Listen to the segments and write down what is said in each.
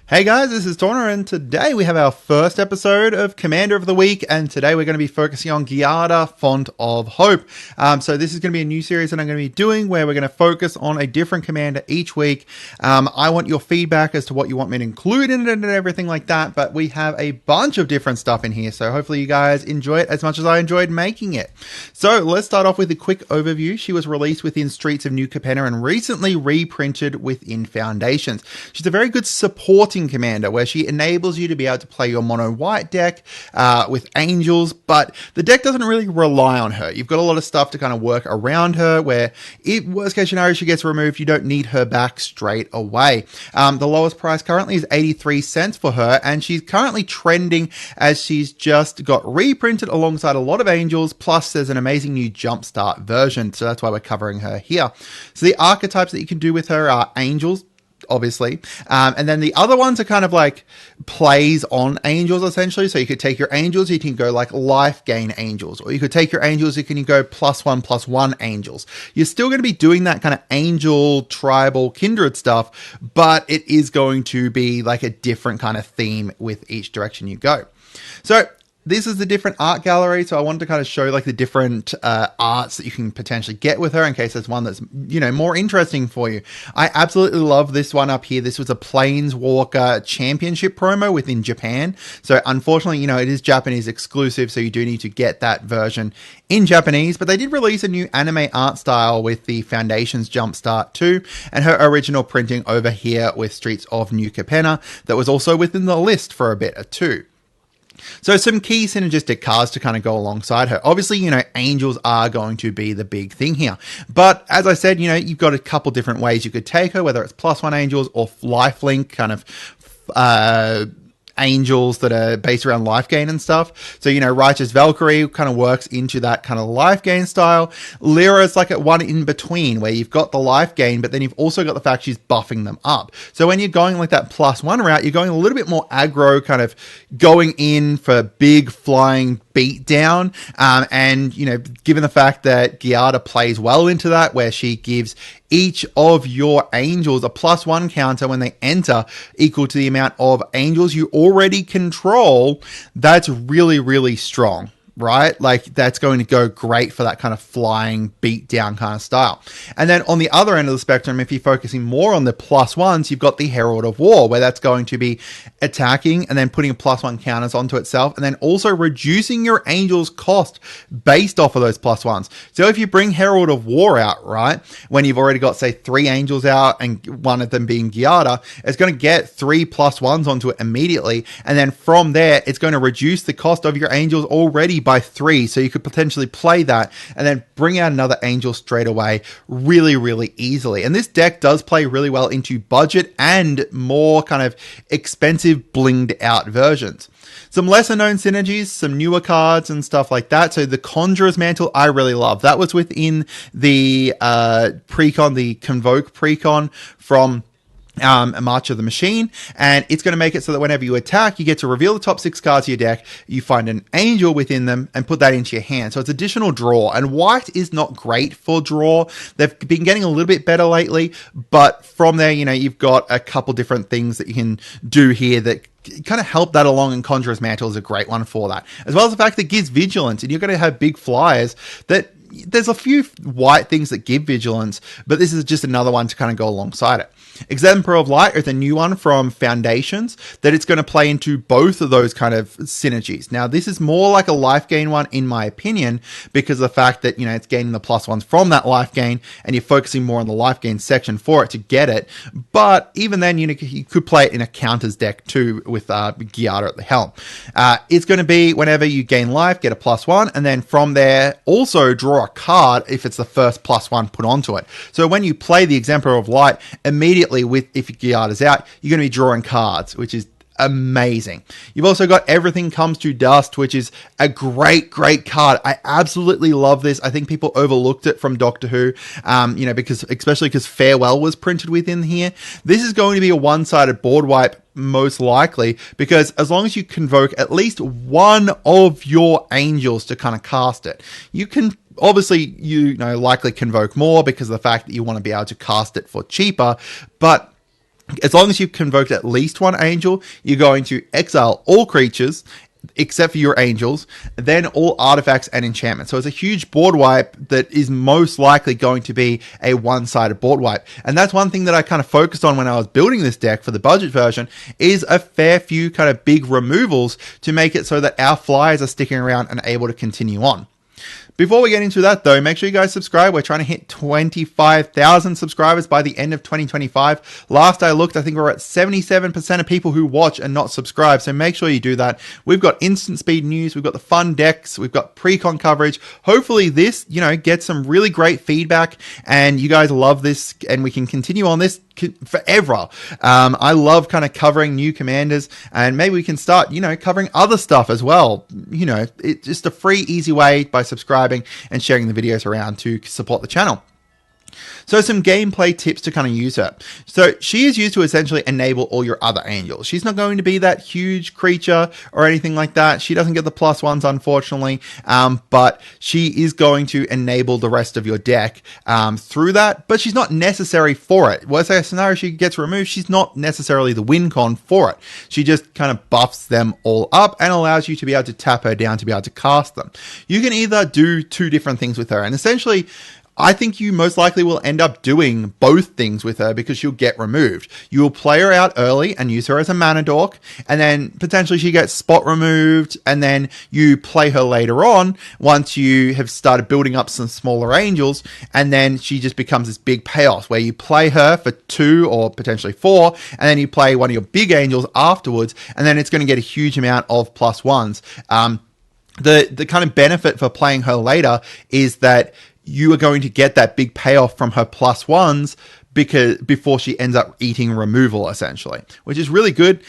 Hey guys, this is Tauna, and today we have our first episode of Commander of the Week, and today we're going to be focusing on Giada, Font of Hope. So this is going to be a new series that I'm going to be doing where we're going to focus on a different commander each week. I want your feedback as to what you want me to include in it and everything like that, but we have a bunch of different stuff in here, so hopefully you guys enjoy it as much as I enjoyed making it. So let's start off with a quick overview. She was released within Streets of New Capenna and recently reprinted within Foundations. She's a very good supporting commander where she enables you to be able to play your mono white deck with angels, but the deck doesn't really rely on her. You've got a lot of stuff to kind of work around her where if worst case scenario she gets removed, you don't need her back straight away. The lowest price currently is 83 cents for her, and she's currently trending as she's just got reprinted alongside a lot of angels, plus there's an amazing new jumpstart version, so that's why we're covering her here. So the archetypes that you can do with her are angels, obviously, and then the other ones are kind of like plays on angels essentially. So you could take your angels, you can go like life gain angels, or you could take your angels, you can go +1/+1 angels. You're still going to be doing that kind of angel tribal kindred stuff, but it is going to be like a different kind of theme with each direction you go. So this is the different art gallery, so I wanted to kind of show like the different arts that you can potentially get with her in case there's one that's, you know, more interesting for you. I absolutely love this one up here. This was a Planeswalker Championship promo within Japan. So unfortunately, you know, it is Japanese exclusive, so you do need to get that version in Japanese, but they did release a new anime art style with the Foundations Jumpstart 2 and her original printing over here with Streets of New Capenna that was also within the list for a bit too. So some key synergistic cards to kind of go alongside her. Obviously, you know, angels are going to be the big thing here. But as I said, you know, you've got a couple different ways you could take her, whether it's +1 angels or lifelink kind of angels that are based around life gain and stuff. So, you know, Righteous Valkyrie kind of works into that kind of life gain style. Lyra is like a one in between where you've got the life gain, but then you've also got the fact she's buffing them up. So when you're going like that +1 route, you're going a little bit more aggro, kind of going in for big flying beat down. And, you know, given the fact that Giada plays well into that, where she gives each of your angels a +1 counter when they enter equal to the amount of angels you already control, that's really, really strong, right? Like that's going to go great for that kind of flying beat down kind of style. And then on the other end of the spectrum, if you're focusing more on the +1s, you've got the Herald of War, where that's going to be attacking and then putting +1 counters onto itself, and then also reducing your angels cost based off of those +1s. So if you bring Herald of War out, right, when you've already got say 3 angels out and one of them being Giada, it's going to get 3 +1s onto it immediately, and then from there it's going to reduce the cost of your angels already by 3, so you could potentially play that and then bring out another angel straight away really, really easily. And this deck does play really well into budget and more kind of expensive blinged out versions. Some lesser known synergies, some newer cards and stuff like that. So the Conjurer's Mantle I really love. That was within the precon, the Convoke precon from March of the Machine, and it's going to make it so that whenever you attack, you get to reveal the top 6 cards of your deck, you find an angel within them and put that into your hand. So it's additional draw, and white is not great for draw. They've been getting a little bit better lately, but from there, you know, you've got a couple different things that you can do here that kind of help that along, and Conjurer's Mantle is a great one for that, as well as the fact that it gives vigilance, and you're going to have big flyers that there's a few white things that give vigilance, but this is just another one to kind of go alongside it. Exemplar of Light is a new one from Foundations that it's going to play into both of those kind of synergies. Now, this is more like a life gain one, in my opinion, because of the fact that, you know, it's gaining the +1s from that life gain, and you're focusing more on the life gain section for it to get it. But even then, you know, you could play it in a counters deck too with Giada at the helm. It's going to be whenever you gain life, get a +1, and then from there, also draw a card if it's the first +1 put onto it. So when you play the Exemplar of Light, immediately if Giada's out, you're going to be drawing cards, which is amazing. You've also got Everything Comes to Dust, which is a great card. I absolutely love this. I think people overlooked it from Doctor Who, you know, especially because Farewell was printed within here. This is going to be a one-sided board wipe, most likely, because as long as you convoke at least one of your angels to kind of cast it, you can obviously, you know, likely convoke more because of the fact that you want to be able to cast it for cheaper, but As long as you've convoked at least one angel, you're going to exile all creatures except for your angels, then all artifacts and enchantments. So it's a huge board wipe that is most likely going to be a one-sided board wipe. And that's one thing that I kind of focused on when I was building this deck for the budget version, is a fair few kind of big removals to make it so that our flyers are sticking around and able to continue on. Before we get into that though, make sure you guys subscribe. We're trying to hit 25,000 subscribers by the end of 2025. Last I looked, I think we're at 77% of people who watch and not subscribe. So make sure you do that. We've got instant speed news. We've got the fun decks. We've got pre-con coverage. Hopefully this, gets some really great feedback and you guys love this and we can continue on this forever. I love kind of covering new commanders and maybe we can start, covering other stuff as well. It's just a free, easy way by subscribing and sharing the videos around to support the channel. So some gameplay tips to kind of use her. So she is used to essentially enable all your other angels. She's not going to be that huge creature or anything like that. She doesn't get the +1s, unfortunately, but she is going to enable the rest of your deck through that, but she's not necessary for it. Worst case scenario, she gets removed. She's not necessarily the win con for it. She just kind of buffs them all up and allows you to be able to tap her down to be able to cast them. You can either do two different things with her, and essentially, I think you most likely will end up doing both things with her because she'll get removed. You will play her out early and use her as a mana dork, and then potentially she gets spot removed, and then you play her later on once you have started building up some smaller angels, and then she just becomes this big payoff where you play her for 2 or potentially 4, and then you play one of your big angels afterwards, and then it's going to get a huge amount of +1s. The kind of benefit for playing her later is that you are going to get that big payoff from her +1s because before she ends up eating removal, essentially, which is really good.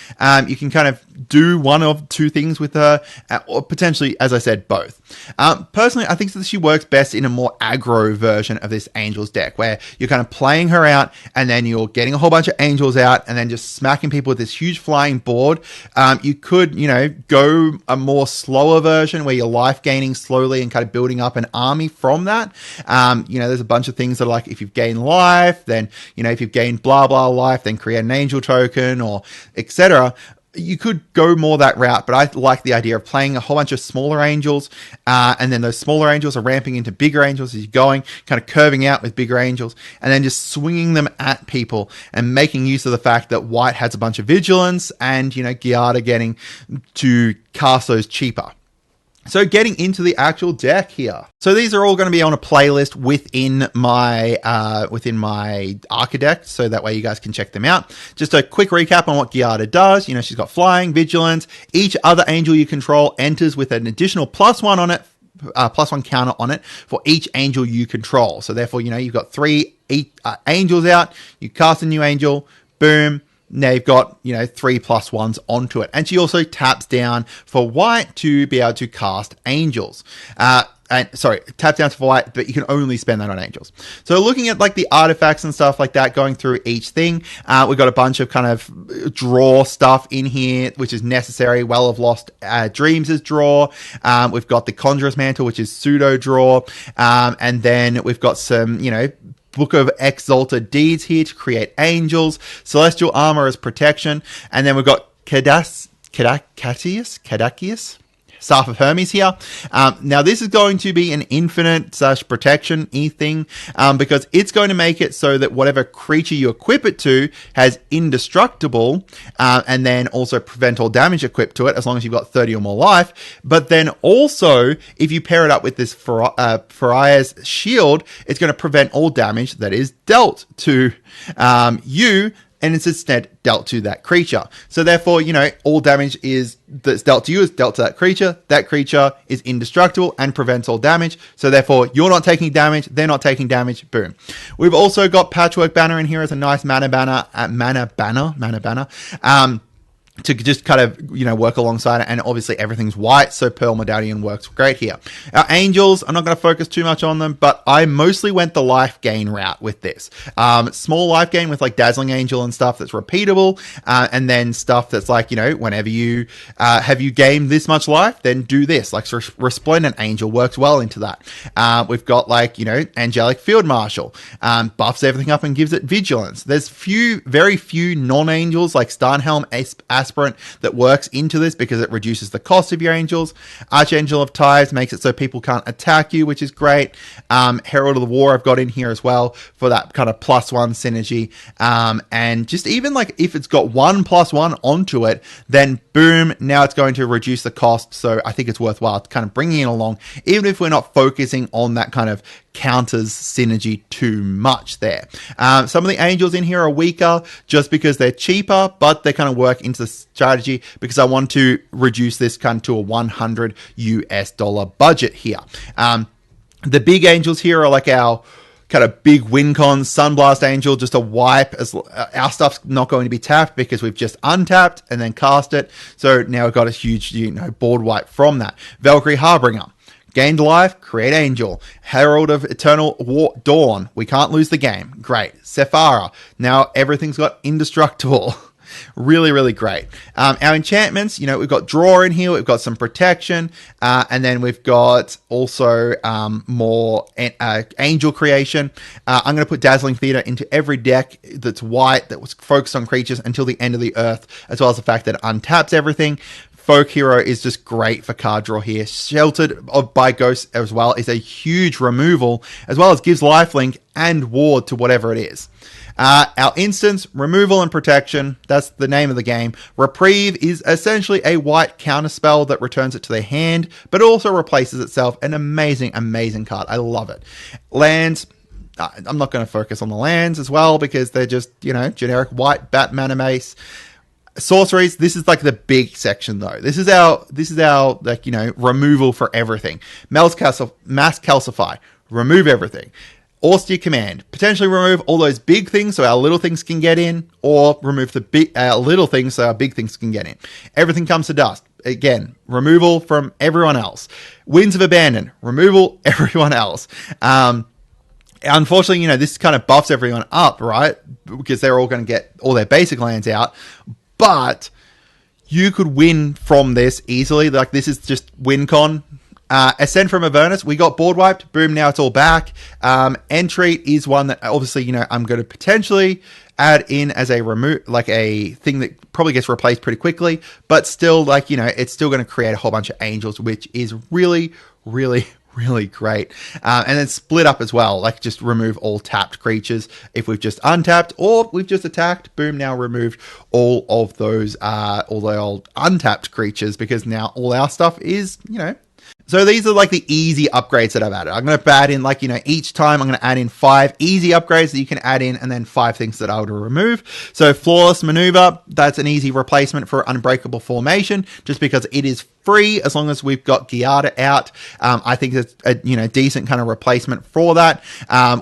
You can kind of do one of two things with her, or potentially, as I said, both. Personally, I think that she works best in a more aggro version of this Angels deck, where you're kind of playing her out, and then you're getting a whole bunch of Angels out, and then just smacking people with this huge flying board. You could, go a more slower version where you're life gaining slowly and kind of building up an army from that. There's a bunch of things that are like, if you've gained life, then if you've gained blah blah life, then create an angel token or etc. You could go more that route, but I like the idea of playing a whole bunch of smaller angels, and then those smaller angels are ramping into bigger angels as you're going, kind of curving out with bigger angels, and then just swinging them at people and making use of the fact that white has a bunch of vigilance and, Giada getting to cast those cheaper. So getting into the actual deck here. So these are all going to be on a playlist within my Arca deck, so that way you guys can check them out. Just a quick recap on what Giada does. She's got flying, vigilance. Each other angel you control enters with an additional +1 on it, +1 counter on it for each angel you control. So therefore, you've got 3 angels out. You cast a new angel, boom. Now you've got, 3 +1s onto it. And she also taps down for white to be able to cast angels. Tap down for white, but you can only spend that on angels. So looking at like the artifacts and stuff like that, going through each thing, we've got a bunch of kind of draw stuff in here, which is necessary. Well of Lost Dreams is draw. We've got the Conjurer's Mantle, which is pseudo draw. And then we've got some, Book of Exalted Deeds here to create angels. Celestial Armor as protection. And then we've got Cadacius, Staff of Hermes here. Now this is going to be an infinite / protection thing, because it's going to make it so that whatever creature you equip it to has indestructible, and then also prevent all damage equipped to it as long as you've got 30 or more life. But then also, if you pair it up with this Pariah's shield, it's going to prevent all damage that is dealt to you, and it's instead dealt to that creature. So therefore, all damage that's dealt to you is dealt to that creature. That creature is indestructible and prevents all damage. So therefore, you're not taking damage, they're not taking damage, boom. We've also got Patchwork Banner in here as a nice mana banner. to just kind of, work alongside it. And obviously everything's white, so Pearl Medallion works great here. Our angels, I'm not going to focus too much on them, but I mostly went the life gain route with this. Small life gain with like Dazzling Angel and stuff that's repeatable, and then stuff that's like, whenever you have you gained this much life, then do this. Like Resplendent Angel works well into that. We've got like, Angelic Field Marshal, buffs everything up and gives it vigilance. There's very few non-angels like Starnhelm, Aspirant that works into this because it reduces the cost of your angels. Archangel of Tithes makes it so people can't attack you, which is great. Herald of the War I've got in here as well for that kind of +1 synergy. And just even like if it's got 1+1 onto it, then boom, now it's going to reduce the cost. So I think it's worthwhile kind of bringing it along, even if we're not focusing on that kind of counters synergy too much there. Some of the angels in here are weaker just because they're cheaper, but they kind of work into the strategy because I want to reduce this kind of to a $100 US budget here. The big angels here are like our kind of big win con. Sunblast Angel, just a wipe. As our stuff's not going to be tapped because we've just untapped and then cast it. So now we've got a huge, board wipe from that. Valkyrie Harbinger. Gained life, create angel. Herald of Eternal Dawn. We can't lose the game. Great. Sephara. Now everything's got indestructible. Really, really great. Our enchantments, we've got draw in here. We've got some protection. And then we've got also more angel creation. I'm going to put Dazzling Theater into every deck that's white, that was focused on creatures until the end of the earth, as well as the fact that it untaps everything. Folk Hero is just great for card draw here. Sheltered by Ghosts as well is a huge removal, as well as gives lifelink and ward to whatever it is. Our instants, removal and protection, that's the name of the game. Reprieve is essentially a white counterspell that returns it to their hand, but also replaces itself. An amazing, amazing card. I love it. Lands, I'm not going to focus on the lands as well because they're just, generic white bat mana mace. Sorceries, this is like the big section though. This is our like, removal for everything. Mass Calcify, remove everything. Austere Command, potentially remove all those big things so our little things can get in, or remove the big little things so our big things can get in. Everything comes to dust. Again, removal from everyone else. Winds of Abandon, removal everyone else. Unfortunately, this kind of buffs everyone up, right? Because they're all going to get all their basic lands out. But you could win from this easily. Like, this is just win con. Ascend from Avernus, we got board wiped. Boom, now it's all back. Entreat is one that obviously, I'm going to potentially add in as a a thing that probably gets replaced pretty quickly. But still, it's still going to create a whole bunch of angels, which is really, really, really great. And then split up as well, like just remove all tapped creatures if we've just untapped or we've just attacked. Boom, now removed all of those all the old untapped creatures because now all our stuff is, So these are like the easy upgrades that I've added. I'm going to add in each time I'm going to add in 5 easy upgrades that you can add in and then 5 things that I would remove. So Flawless Maneuver, that's an easy replacement for Unbreakable Formation just because it is free as long as we've got Giada out. I think it's a decent kind of replacement for that.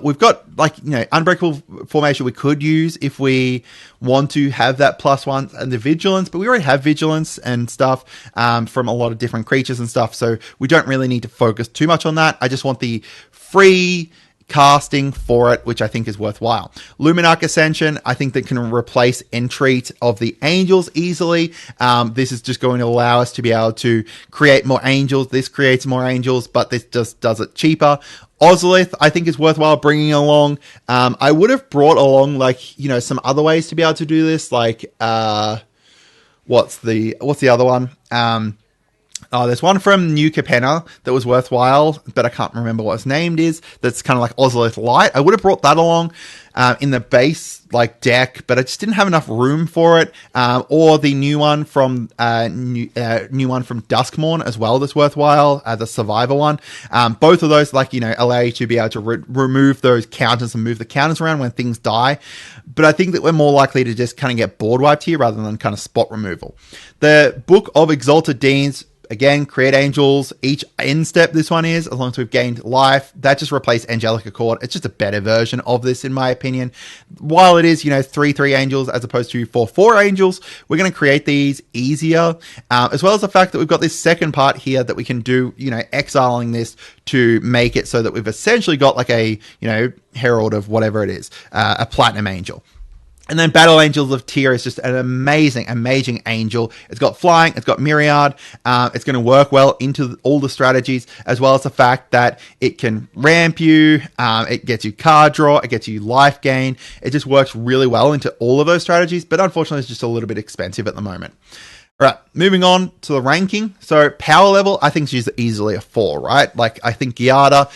We've got Unbreakable Formation we could use if we want to have that +1 and the Vigilance, but we already have Vigilance and stuff from a lot of different creatures and stuff, so we don't really need to focus too much on that. I just want the free casting for it, which I think is worthwhile. Luminarch Ascension, I think that can replace Entreat of the Angels easily. This is just going to allow us to be able to create more angels. This creates more angels, but this just does it cheaper. Ozolith, I think is worthwhile bringing along. I would have brought along some other ways to be able to do this. What's the other one? There's one from New Capenna that was worthwhile, but I can't remember what its named is. That's kind of like Ozolith Light. I would have brought that along in the base deck, but I just didn't have enough room for it. Or the new one from new one from Duskmorn as well. That's worthwhile. The Survivor one. Both of those allow you to be able to remove those counters and move the counters around when things die. But I think that we're more likely to just kind of get board wiped here rather than kind of spot removal. The Book of Exalted Deans. Again, create angels, each end step this one is, as long as we've gained life, that just replaced Angelic Accord. It's just a better version of this in my opinion. While it is, 3/3 angels as opposed to 4/4 angels, we're going to create these easier, as well as the fact that we've got this second part here that we can do, exiling this to make it so that we've essentially got like a, herald of whatever it is, a platinum angel. And then Battle Angels of Tyr is just an amazing, amazing angel. It's got flying, it's got myriad, it's going to work well into all the strategies, as well as the fact that it can ramp you, it gets you card draw, it gets you life gain. It just works really well into all of those strategies, but unfortunately it's just a little bit expensive at the moment. All right, moving on to the ranking. So power level, I think she's easily a 4, right? Like I think Giada,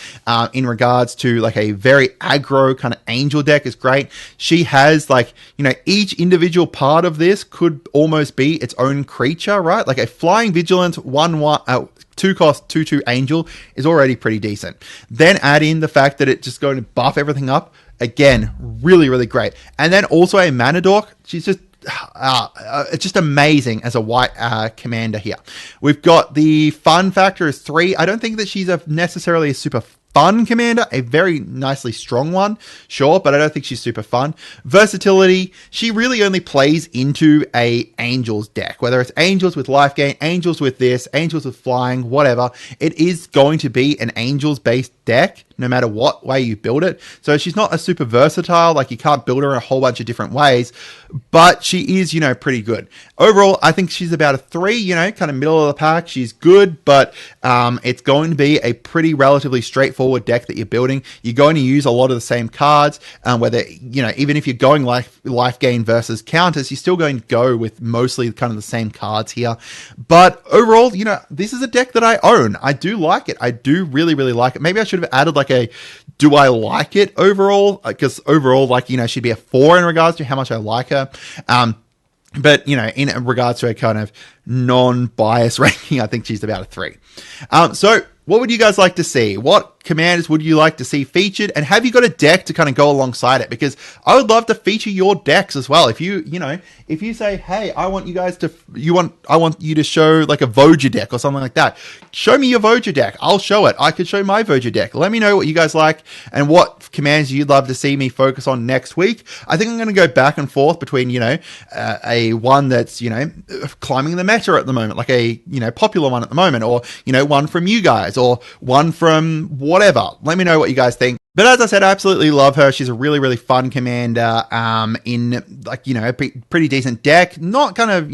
in regards to like a very aggro kind of angel deck is great. She has like, each individual part of this could almost be its own creature, right? Like a flying vigilant 1/1, 2-cost 2/2 angel is already pretty decent. Then add in the fact that it's just going to buff everything up. Again, really, really great. And then also a mana dork. She's just it's just amazing as a white commander here. We've got the fun factor is 3. I don't think that she's necessarily a super fun commander, a very nicely strong one, sure, but I don't think she's super fun. Versatility, she really only plays into a angels deck, whether it's angels with life gain, angels with this, angels with flying, whatever. It is going to be an angels based deck no matter what way you build it. So she's not a super versatile, like you can't build her in a whole bunch of different ways, but she is, pretty good. Overall, I think she's about a 3, kind of middle of the pack. She's good, but it's going to be a pretty relatively straightforward deck that you're building. You're going to use a lot of the same cards, whether, even if you're going life gain versus counters, you're still going to go with mostly kind of the same cards here. But overall, this is a deck that I own. I do like it. I do really, really like it. Maybe I should have added like do I like it overall? Because overall, she'd be a 4 in regards to how much I like her. But, in regards to a kind of non-biased ranking, I think she's about a 3. So what would you guys like to see? What commanders would you like to see featured? And have you got a deck to kind of go alongside it? Because I would love to feature your decks as well. If you, if you say, hey, I want you to show like a Voja deck or something like that. Show me your Voja deck. I'll show it. I could show my Voja deck. Let me know what you guys like and what commands you'd love to see me focus on next week. I think I'm going to go back and forth between, a one that's, climbing the meta at the moment, like a, popular one at the moment, or, one from you guys, or one from whatever. Let me know what you guys think. But as I said, I absolutely love her. She's a really, really fun commander, in like, a pretty decent deck. Not kind of,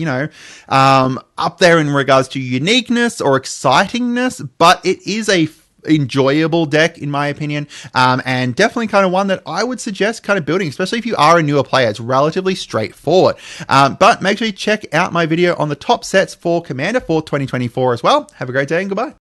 up there in regards to uniqueness or excitingness, but it is a enjoyable deck in my opinion, and definitely kind of one that I would suggest kind of building, especially if you are a newer player. It's relatively straightforward, but make sure you check out my video on the top sets for Commander for 2024 as well. Have a great day and goodbye.